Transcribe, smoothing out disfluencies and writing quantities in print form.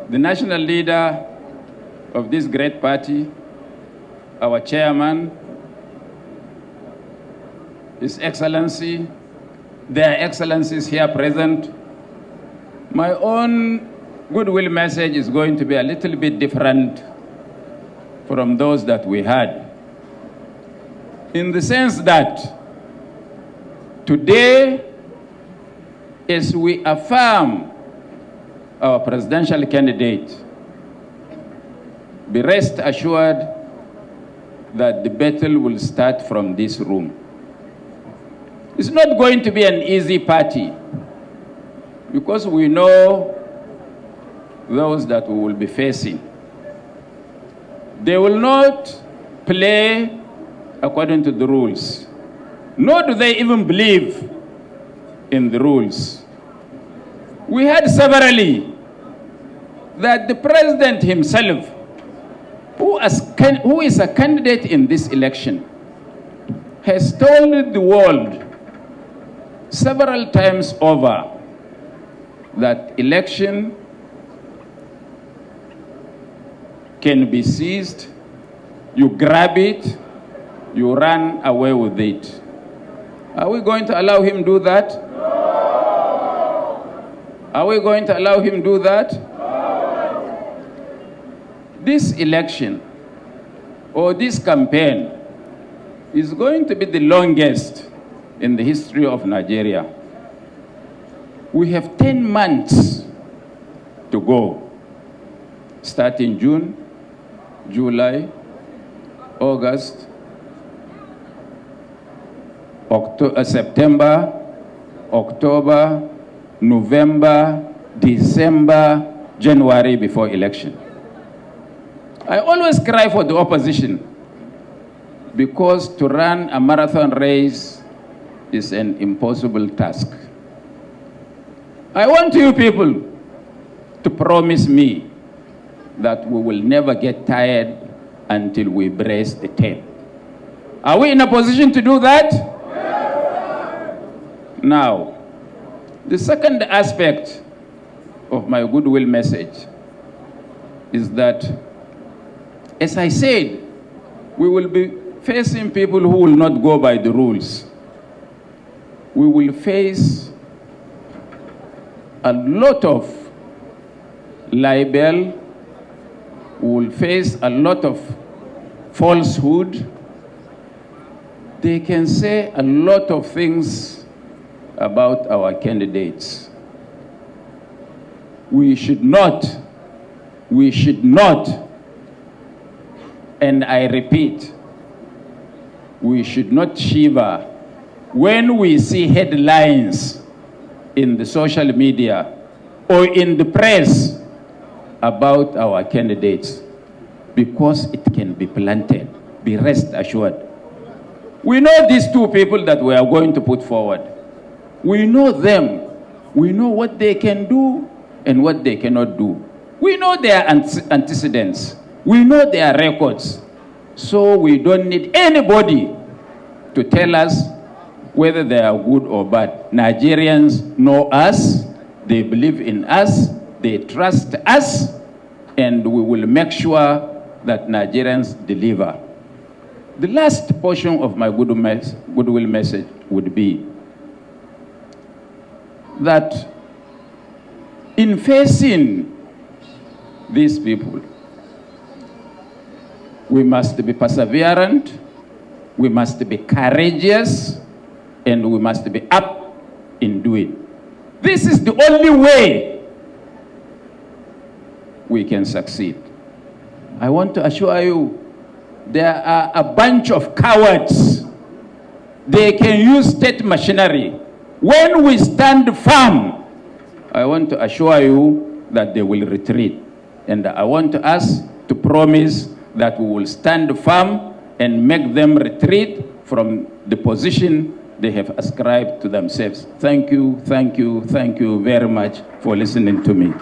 the national leader of this great party, our chairman, His Excellency, their excellencies here present, my own goodwill message is going to be a little bit different from those that we had, in the sense that today, as we affirm our presidential candidate, be rest assured that the battle will start from this room. It's not going to be an easy party, because we know those that we will be facing. They will not play according to the rules, nor do they even believe in the rules. We heard severally that the president himself, who is a candidate in this election, has told the world several times over that election can be seized, you grab it, you run away with it. Are we going to allow him do that? No. Are we going to allow him do that? No. This election, or this campaign, is going to be the longest in the history of Nigeria. We have 10 months to go, starting June, July, August, September, October, November, December, January before election. I always cry for the opposition, because to run a marathon race is an impossible task. I want you people to promise me that we will never get tired until we brace the tape. Are we in a position to do that? Yes. Now, the second aspect of my goodwill message is that, as I said, we will be facing people who will not go by the rules. We will face a lot of libel. We will face a lot of falsehood. They can say a lot of things about our candidates. We should not, and I repeat, we should not shiver when we see headlines in the social media or in the press about our candidates, because it can be planted. Be rest assured. We know these two people that we are going to put forward. We know them. We know what they can do and what they cannot do. We know their antecedents. We know their records. So we don't need anybody to tell us whether they are good or bad. Nigerians know us. They believe in us. They trust us. And we will make sure that Nigerians deliver. The last portion of my goodwill message would be that in facing these people, we must be perseverant, we must be courageous, and we must be up in doing. This is the only way we can succeed. I want to assure you, there are a bunch of cowards. They can use state machinery. When we stand firm, I want to assure you that they will retreat. And I want us to promise that we will stand firm and make them retreat from the position they have ascribed to themselves. Thank you, thank you, thank you very much for listening to me.